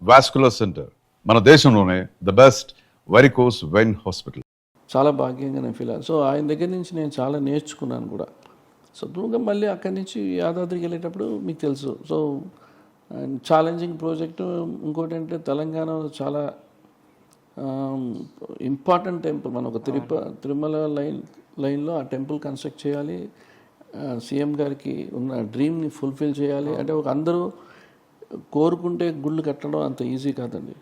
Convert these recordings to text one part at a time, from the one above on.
Vascular centre, మన దేశంలోనే the best varicose vein hospital. చాలా భాగ్యంగా నేను ఫీల్ అయ్యాను. సో ఆయన దగ్గర నుంచి నేను చాలా నేర్చుకున్నాను కూడా. సో దూరంగా మళ్ళీ అక్కడి నుంచి యాదాద్రికి వెళ్ళేటప్పుడు మీకు తెలుసు. So challenging project. ఇంకోటి అంటే తెలంగాణలో చాలా ఇంపార్టెంట్ టెంపుల్. మనం ఒక తిరుమల లైన్లో ఆ టెంపుల్ కన్స్ట్రక్ట్ చేయాలి. సీఎం గారికి ఉన్న డ్రీమ్ని ఫుల్ఫిల్ చేయాలి. అంటే ఒక అందరూ కోరుకుంటే గుళ్ళు కట్టడం అంత ఈజీ కాదండి.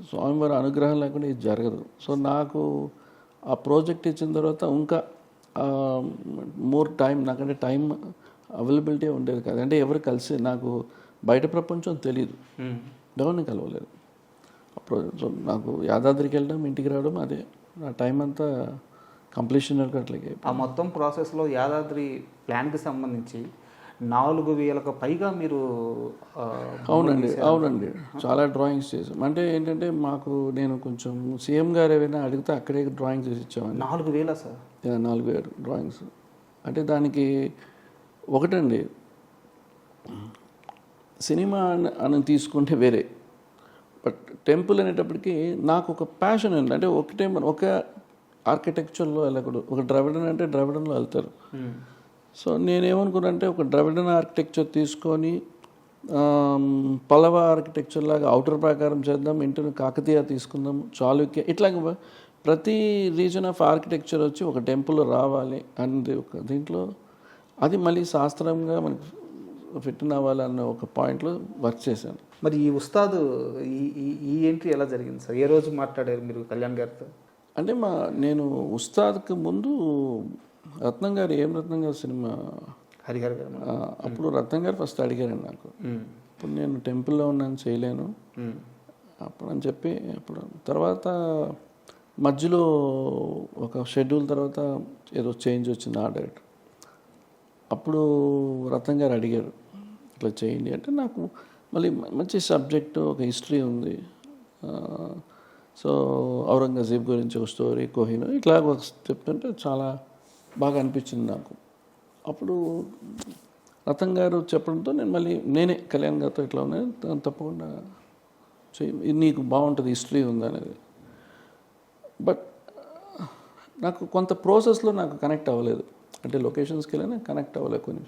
స్వామివారి అనుగ్రహం లేకుండా ఇది జరగదు. సో నాకు ఆ ప్రాజెక్ట్ ఇచ్చిన తర్వాత ఇంకా మోర్ టైం, నాకంటే టైం అవైలబిలిటీ ఉండేది కాదు. అంటే ఎవరు కలిసి నాకు బయట ప్రపంచం తెలియదు, ఎవరిని కలవలేదు. సో నాకు యాదాద్రికి వెళ్ళడం, ఇంటికి రావడం, అదే నా టైం అంతా కంప్లీషన్ అట్లాగే. ఆ మొత్తం ప్రాసెస్లో యాదాద్రి ప్లాన్కి సంబంధించి 4,000కు పైగా మీరు అవునండి చాలా డ్రాయింగ్స్ చేసాం. అంటే ఏంటంటే నేను కొంచెం సీఎం గారు ఏమైనా అడిగితే అక్కడే డ్రాయింగ్స్ చేసి ఇచ్చామని. 4,000 సార్? 4,000 డ్రాయింగ్స్. అంటే దానికి ఒకటండి, సినిమా అని తీసుకుంటే వేరే, బట్ టెంపుల్ అనేటప్పటికీ నాకు ఒక ప్యాషన్ ఉంది. అంటే ఒకటే ఒక ఆర్కిటెక్చర్లో వెళ్ళకూడదు. ఒక ద్రవిడన్ అంటే ద్రవిడన్లో వెళ్తారు. సో నేనేమనుకున్నానంటే ఒక ద్రవిడన్ ఆర్కిటెక్చర్ తీసుకొని పల్లవ ఆర్కిటెక్చర్ లాగా అవుటర్ ప్రకారం చేద్దాం, ఇంటిని కాకతీయ తీసుకుందాం, చాళుక్య, ఇట్లాగ ప్రతి రీజన్ ఆఫ్ ఆర్కిటెక్చర్ వచ్చి ఒక టెంపుల్ రావాలి అనేది ఒక దీంట్లో, అది మళ్ళీ శాస్త్రంగా మనకి ఫిట్ అవ్వాలన్న ఒక పాయింట్లో వర్క్ చేశాను. మరి ఈ ఉస్తాద్ ఈ ఎంట్రీ ఎలా జరిగింది సార్? ఏ రోజు మాట్లాడారు మీరు కళ్యాణ్ గారితో? అంటే నేను ఉస్తాద్కి ముందు రత్నం గారు, రత్నం గారు సినిమా హరిహర గారు, అప్పుడు రత్నం గారు ఫస్ట్ అడిగారండి నాకు. ఇప్పుడు నేను టెంపుల్లో ఉన్నాను, చేయలేను అప్పుడు అని చెప్పి. అప్పుడు తర్వాత మధ్యలో ఒక షెడ్యూల్ తర్వాత ఏదో చేంజ్ వచ్చింది ఆర్డర్. అప్పుడు రత్నం గారు అడిగారు ఇట్లా చేయండి అంటే, నాకు మళ్ళీ మంచి సబ్జెక్టు, ఒక హిస్టరీ ఉంది. సో ఔరంగజేబ్ గురించి ఒక స్టోరీ, కోహినూర్, ఇట్లా చెప్తుంటే చాలా బాగా అనిపించింది నాకు. అప్పుడు రతన్ గారు చెప్పడంతో నేనే కళ్యాణ్ గారితో ఇట్లా ఉన్నాయి, తప్పకుండా ఇది నీకు బాగుంటుంది, హిస్టరీ ఉంది అనేది. బట్ నాకు కొంత ప్రాసెస్లో నాకు కనెక్ట్ అవ్వలేదు. అంటే లొకేషన్స్కి వెళ్ళినా కనెక్ట్ అవ్వలేదు. కొన్ని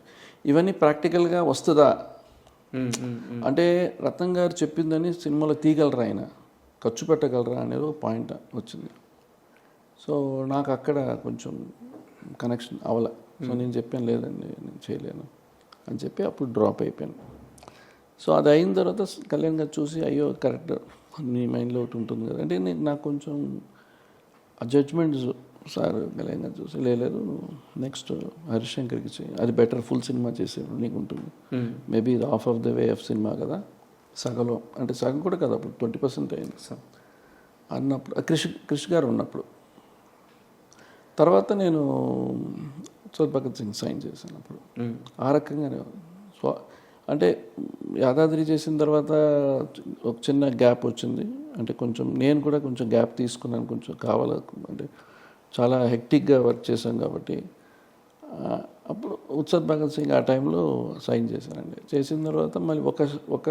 ఇవన్నీ ప్రాక్టికల్గా వస్తుందా అంటే, రతన్ గారు చెప్పిందని సినిమాలో తీయగలరా, ఆయన ఖర్చు పెట్టగలరా అనేది ఒక పాయింట్ వచ్చింది. సో నాకు అక్కడ కొంచెం కనెక్షన్ అవ్వలే. సో నేను చెప్పాను, లేదండి నేను చేయలేను అని చెప్పి అప్పుడు డ్రాప్ అయిపోయాను. సో అది అయిన తర్వాత కళ్యాణ్ గారు చూసి, అయ్యో కరెక్ట్, నీ మైండ్లో ఒకటి ఉంటుంది కదా అంటే, నాకు కొంచెం ఆ జడ్జ్మెంట్ సార్ కళ్యాణ్ గారు చూసి, లేదు నెక్స్ట్ హరిశంకర్కి చేయి, అది బెటర్, ఫుల్ సినిమా చేసేది నీకు ఉంటుంది, మేబీ ఇది of of the way of cinema కదా, సగంలో అంటే సగం కూడా కదా, అప్పుడు 20% అయింది సార్ అన్నప్పుడు, క్రిష్ గారు ఉన్నప్పుడు. తర్వాత నేను ఉస్తాద్ భగత్ సింగ్ సైన్ చేశాను అప్పుడు. ఆ రకంగానే అంటే యాదాద్రి చేసిన తర్వాత ఒక చిన్న గ్యాప్ వచ్చింది. అంటే కొంచెం నేను కూడా కొంచెం గ్యాప్ తీసుకున్నాను, కొంచెం కావాలి, అంటే చాలా హెక్టిక్గా వర్క్ చేశాం కాబట్టి. అప్పుడు ఉస్తాద్ భగత్ సింగ్ ఆ టైంలో సైన్ చేశానండి. చేసిన తర్వాత మళ్ళీ ఒక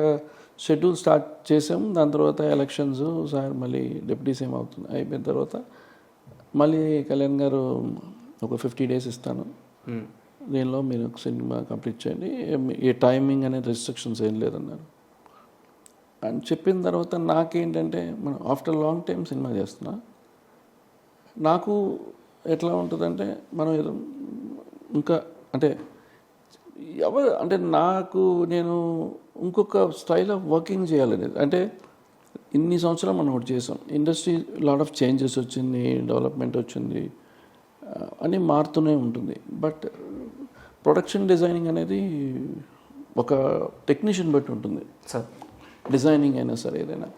షెడ్యూల్ స్టార్ట్ చేసాము. దాని తర్వాత ఎలక్షన్స్, సార్ మళ్ళీ డిప్యూటీ సీఎం అవుతుంది, అయిపోయిన తర్వాత మళ్ళీ కళ్యాణ్ గారు ఒక 50 days ఇస్తాను, దీనిలో మీరు ఒక సినిమా కంప్లీట్ చేయండి, ఏ టైమింగ్ అనేది రెస్ట్రిక్షన్స్ ఏం లేదన్నారు. అని చెప్పిన తర్వాత నాకేంటంటే, మనం ఆఫ్టర్ లాంగ్ టైం సినిమా చేస్తున్నా, నాకు ఎట్లా ఉంటుందంటే, మనం ఏదో ఇంకా అంటే నేను ఇంకొక స్టైల్ ఆఫ్ వర్కింగ్ చేయాలనేది. అంటే ఇన్ని సంవత్సరాలు మనం ఒకటి చేసాం, ఇండస్ట్రీ లాట్ ఆఫ్ చేంజెస్ వచ్చింది, డెవలప్మెంట్ వచ్చింది, అని మారుతూనే ఉంటుంది. బట్ ప్రొడక్షన్ డిజైనింగ్ అనేది ఒక టెక్నీషియన్ బట్టి ఉంటుంది సార్, డిజైనింగ్ అయినా సరే ఏదైనా.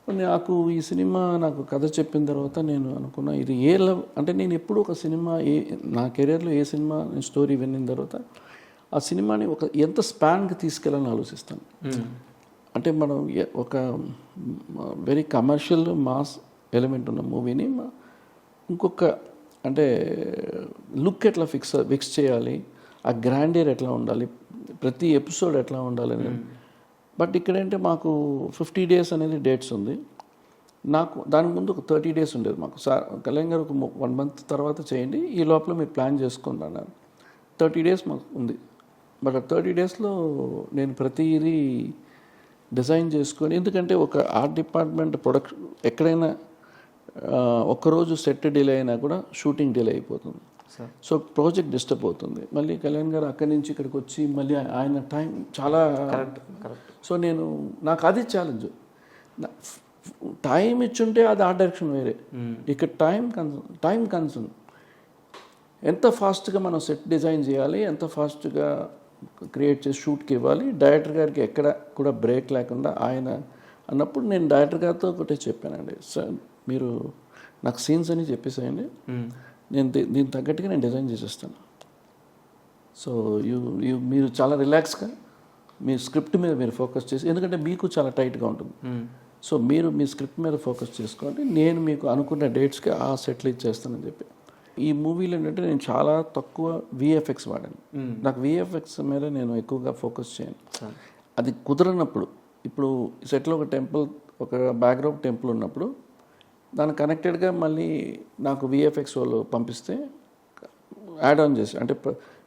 నాకు ఈ సినిమా, నాకు కథ చెప్పిన తర్వాత నేను అనుకున్నా, ఇది అంటే నేను ఎప్పుడు ఒక సినిమా, నా కెరీర్లో ఏ సినిమా స్టోరీ విన్న తర్వాత ఆ సినిమాని ఎంత స్పాన్కి తీసుకెళ్ళాలని ఆలోచిస్తాను. అంటే మనం ఒక వెరీ కమర్షియల్ మాస్ ఎలిమెంట్ ఉన్న మూవీని ఇంకొక అంటే లుక్ ఎట్లా ఫిక్స్ చేయాలి, ఆ గ్రాండియర్ ఎట్లా ఉండాలి, ప్రతి ఎపిసోడ్ ఎట్లా ఉండాలని బట్ ఇక్కడేంటే మాకు 50 days అనేది డేట్స్ ఉంది. నాకు దాని ముందు ఒక 30 days ఉండేది మాకు. సార్ కళ్యాణ్ గారు ఒక 1 month తర్వాత చేయండి, ఈ లోపల మీరు ప్లాన్ చేసుకోండి అన్నారు. 30 days మాకు ఉంది. బట్ ఆ 30 daysలో నేను ప్రతిదీ డిజైన్ చేసుకొని, ఎందుకంటే ఒక ఆర్ట్ డిపార్ట్మెంట్ ప్రొడక్షన్ ఎక్కడైనా ఒక్కరోజు సెట్ డిలే అయినా కూడా షూటింగ్ డిలే అయిపోతుంది. సో ప్రాజెక్ట్ డిస్టర్బ్ అవుతుంది. మళ్ళీ కళ్యాణ్ గారు అక్కడి నుంచి ఇక్కడికి వచ్చి మళ్ళీ ఆయన టైం చాలా కరెక్ట్. సో నాకు అది ఛాలెంజ్. టైం ఇచ్చుంటే అది ఆ డైరెక్షన్ వేరే. ఇక్కడ టైం కన్సర్న్. ఎంత ఫాస్ట్గా మనం సెట్ డిజైన్ చేయాలి, ఎంత ఫాస్ట్గా క్రియేట్ చేసి షూట్కి ఇవ్వాలి, డైరెక్టర్ గారికి ఎక్కడ కూడా బ్రేక్ లేకుండా ఆయన అన్నప్పుడు నేను డైరెక్టర్ గారితో ఒకటే చెప్పానండి, సార్ మీరు నాకు సీన్స్ అని చెప్పేసేయండి, నేను దీనికి తగ్గట్టుగా నేను డిజైన్ చేసేస్తాను. సో మీరు చాలా రిలాక్స్గా మీ స్క్రిప్ట్ మీద మీరు ఫోకస్ చేసి, ఎందుకంటే మీకు చాలా టైట్గా ఉంటుంది. సో మీరు మీ స్క్రిప్ట్ మీద ఫోకస్ చేసుకోండి, నేను మీకు అనుకున్న డేట్స్కి ఆ సెటిల్ ఇచ్చేస్తానని చెప్పి. ఈ మూవీలో ఏంటంటే నేను చాలా తక్కువ విఎఫ్ఎక్స్ వాడాను. నాకు విఎఫ్ఎక్స్ మీద నేను ఎక్కువగా ఫోకస్ చేయను. అది కుదరనప్పుడు, ఇప్పుడు సెట్లో ఒక టెంపుల్, ఒక బ్యాక్గ్రౌండ్ టెంపుల్ ఉన్నప్పుడు దానికి కనెక్టెడ్గా మళ్ళీ నాకు విఎఫ్ఎక్స్ వాళ్ళు పంపిస్తే యాడ్ ఆన్ చేసి, అంటే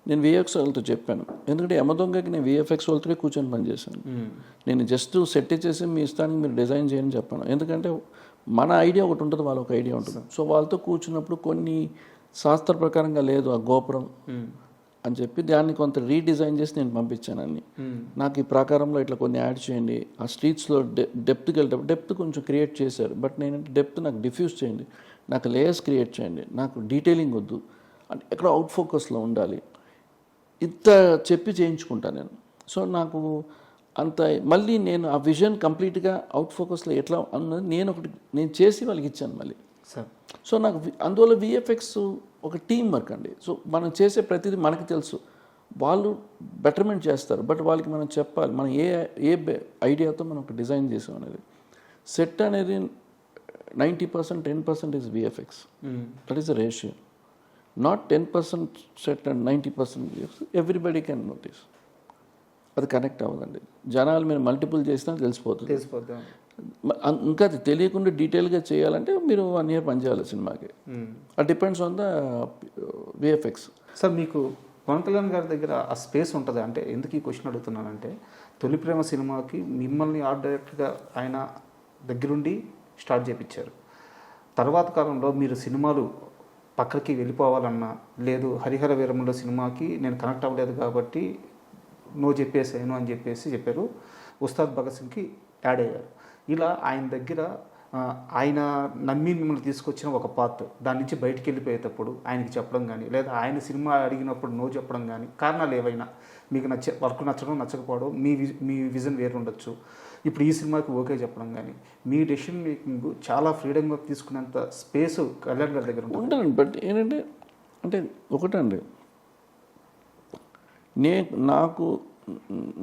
నేను విఎఫ్ఎక్స్ వాళ్ళతో చెప్పాను, ఎందుకంటే యమదొంగకి నేను విఎఫ్ఎక్స్ వాళ్ళతో కూర్చొని పనిచేశాను. నేను జస్ట్ సెట్ ఇచ్చేసి మీ ఇష్టానికి మీరు డిజైన్ చేయని చెప్పాను. ఎందుకంటే మన ఐడియా ఒకటి ఉంటుంది, వాళ్ళ ఒక ఐడియా ఉంటుంది. సో వాళ్ళతో కూర్చున్నప్పుడు కొన్ని శాస్త్ర ప్రకారంగా లేదు ఆ గోపురం అని చెప్పి దాన్ని కొంత రీడిజైన్ చేసి నేను పంపించాను అన్ని. నాకు ఈ ప్రాకారంలో ఇట్లా కొన్ని యాడ్ చేయండి, ఆ స్ట్రీట్స్లో డెప్త్కి వెళ్ళేటప్పుడు డెప్త్ కొంచెం క్రియేట్ చేశారు, బట్ నేనంటే డెప్త్ నాకు డిఫ్యూజ్ చేయండి, నాకు లేయర్స్ క్రియేట్ చేయండి, నాకు డీటెయిలింగ్ వద్దు, అంటే ఎక్కడ అవుట్ ఫోకస్లో ఉండాలి, ఇంత చెప్పి చేయించుకుంటాను నేను. సో నాకు అంత మళ్ళీ నేను ఆ విజన్ కంప్లీట్గా అవుట్ ఫోకస్లో ఎట్లా అన్నది నేను చేసి వాళ్ళకి ఇచ్చాను మళ్ళీ. సో నాకు అందువల్ల విఎఫ్ఎక్స్ ఒక టీం వర్క్ అండి. సో మనం చేసే ప్రతిదీ మనకి తెలుసు, వాళ్ళు బెటర్మెంట్ చేస్తారు, బట్ వాళ్ళకి మనం చెప్పాలి మనం ఏ ఐడియాతో మనం ఒక డిజైన్ చేసాం అనేది. సెట్ అనేది 90% 10% is VFX, that is the ratio. Not 10% set and 90% VFX. Everybody can notice. అది కనెక్ట్ అవ్వదండి. జనాలు మీరు మల్టిపుల్ చేసినా తెలిసిపోతుంది. ఇంకా అది తెలియకుండా డీటెయిల్గా చేయాలంటే మీరు 1 year పనిచేయాలి సినిమాకి. అది depends on the VFX. Sir మీకు పవన్ కళ్యాణ్ గారి దగ్గర ఆ స్పేస్ ఉంటుంది. అంటే ఎందుకు ఈ క్వశ్చన్ అడుగుతున్నానంటే, తొలి ప్రేమ సినిమాకి మిమ్మల్ని ఆర్ట్ డైరెక్టర్గా ఆయన దగ్గరుండి స్టార్ట్ చేయించారు. తర్వాత కాలంలో మీరు సినిమాలు పక్కకి వెళ్ళిపోవాలన్నా, లేదు హరిహర వీరముల సినిమాకి నేను కనెక్ట్ అవ్వలేదు కాబట్టి నో చెప్పేసాను అని చెప్పారు. ఉస్తాద్ భగత్ సింగ్కి యాడ్ అయ్యారు. ఇలా ఆయన దగ్గర ఆయన నమ్మి మిమ్మల్ని తీసుకొచ్చిన ఒక పార్ట్, దాని నుంచి బయటికి వెళ్ళిపోయేటప్పుడు ఆయనకి చెప్పడం కానీ, లేదా ఆయన సినిమా అడిగినప్పుడు నో చెప్పడం కానీ, కారణాలు ఏవైనా మీకు వర్క్ నచ్చడం నచ్చకపోవడం, మీ విజన్ వేరు ఉండొచ్చు. ఇప్పుడు ఈ సినిమాకి ఓకే చెప్పడం కానీ, మీ డెసిషన్ మేకింగ్ చాలా ఫ్రీడమ్గా తీసుకునేంత స్పేస్ కళ్యాణ్ గారి దగ్గర ఉంటుంది. బట్ ఏంటంటే అంటే ఒకటండి,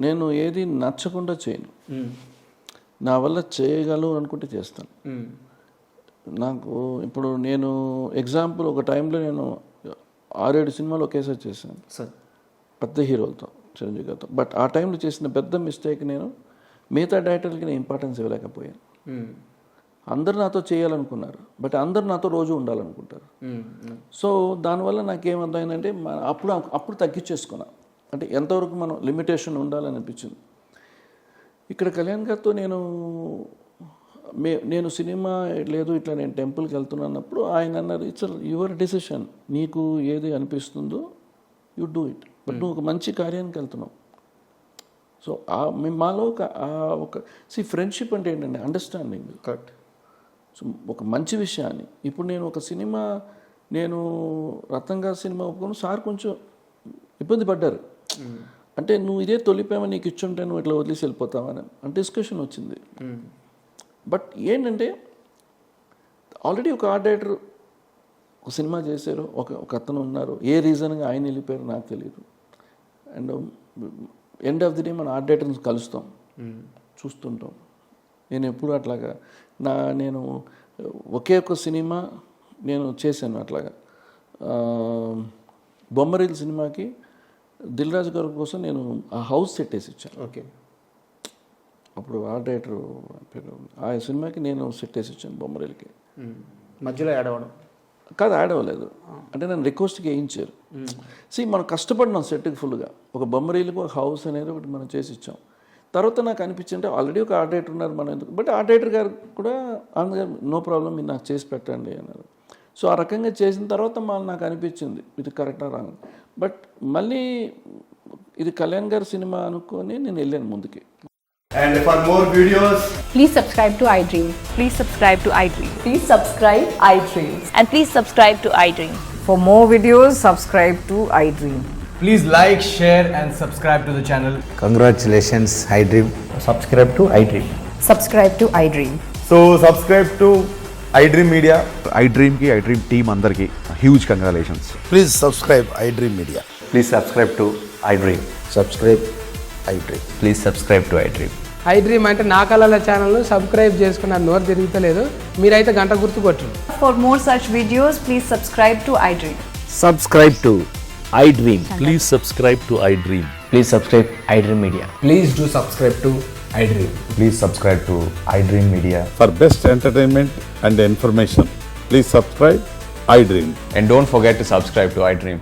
నేను ఏది నచ్చకుండా చేయను. నా వల్ల చేయగలను అనుకుంటే చేస్తాను. నాకు ఇప్పుడు నేను ఎగ్జాంపుల్ ఒక టైంలో నేను 6-7 సినిమాలు ఒకేసారి చేశాను సార్, పెద్ద హీరోలతో, చిరంజీవి గారితో. బట్ ఆ టైంలో చేసిన పెద్ద మిస్టేక్, నేను మిగతా డైరెక్టర్లకి నేను ఇంపార్టెన్స్ ఇవ్వలేకపోయాను. అందరు నాతో చేయాలనుకున్నారు, బట్ అందరు నాతో రోజు ఉండాలనుకుంటారు. సో దానివల్ల నాకేమర్థమైందంటే అప్పుడు తగ్గించేసుకున్నా. అంటే ఎంతవరకు మనం లిమిటేషన్ ఉండాలని అనిపించింది. ఇక్కడ కళ్యాణ్ గారితో నేను సినిమా లేదు ఇట్లా నేను టెంపుల్కి వెళ్తున్నప్పుడు ఆయన అన్నారు, ఇట్స్ యువర్ డెసిషన్, నీకు ఏది అనిపిస్తుందో యు డూ ఇట్, బట్ నువ్వు ఒక మంచి కార్యానికి వెళ్తున్నావు. సో మాలో ఒక ఫ్రెండ్షిప్ అంటే ఏంటంటే అండర్స్టాండింగ్. కరెక్ట్. సో ఒక మంచి విషయాన్ని, ఇప్పుడు నేను ఒక సినిమా, నేను రత్నం గారి సినిమా ఒప్పుకొని సార్ కొంచెం ఇబ్బంది పడ్డారు. అంటే నువ్వు ఇదే తొలిపేమ నీకు ఇచ్చుంటే నువ్వు ఇట్లా వదిలేసి వెళ్ళిపోతావని అంటే డిస్కషన్ వచ్చింది. బట్ ఏంటంటే ఆల్రెడీ ఒక ఆర్ట్ డైరెక్టర్ ఒక సినిమా చేశారు, ఒక అతను ఉన్నారు, ఏ రీజన్గా ఆయన వెళ్ళిపోయారు నాకు తెలియదు. And end of the day మన ఆర్ట్ డైరెక్టర్ని కలుస్తాం, చూస్తుంటాం. నేను ఎప్పుడు అట్లాగా నేను ఒకే ఒక సినిమా నేను చేశాను అట్లాగా. బొమ్మరీల్ సినిమాకి దిల్ రాజు గారి కోసం నేను ఆ హౌస్ సెట్ వేసి ఇచ్చాను. ఓకే. అప్పుడు ఆర్ట్ డైరెక్టర్ పేరు, ఆ సినిమాకి నేను సెట్ వేసి వచ్చాను బొమ్మరీలకి. మధ్యలో యాడ్ అవ్వడం కాదు, యాడ్ అవ్వలేదు, అంటే నన్ను రిక్వెస్ట్కి వేయించారు. మనం కష్టపడినాం సెట్కి ఫుల్గా. ఒక బొమ్మరీలకు ఒక హౌస్ అనేది ఒకటి మనం చేసి ఇచ్చాం. తర్వాత నాకు అనిపించింది ఆల్రెడీ ఒక ఆర్ట్ డైరెక్టర్ ఉన్నారు మనం ఎందుకు, బట్ ఆర్ట్ డైరెక్టర్ గారు కూడా ఆనంద్ గారు నో ప్రాబ్లం మీరు నాకు చేసి పెట్టండి అన్నారు. సో ఆ రకంగా చేసిన తర్వాత నాకు అనిపించింది ఇది కరెక్టా రాంగ్. బట్ మళ్ళీ ఇది కళ్యాణ్ గారి సినిమా అనుకొని నేను వెళ్ళాను ముందుకి. And for more videos, Please subscribe to iDream. Please subscribe to iDream. Please subscribe iDream. And please subscribe to iDream. For more videos, subscribe to iDream. please like, share, and subscribe to the channel. Congratulations, iDream. Subscribe to iDream. Subscribe to iDream. So, subscribe to iDream Media. iDream ki iDream team andarki huge congratulations. Please subscribe iDream Media. Please subscribe to iDream. Subscribe iDream. Please subscribe to iDream. iDream అంటే నా కళల channel subscribe చేసుకున్న నోరు తిరుగుతలేదు, మీరైతే గంట గుర్తు కొట్టండి. For more such videos, please subscribe to iDream. Subscribe to iDream. Please subscribe to iDream. Please subscribe iDream Media. Please do subscribe to iDream. Please subscribe to iDream Media. For best entertainment and information, please subscribe iDream. And don't forget to subscribe to iDream.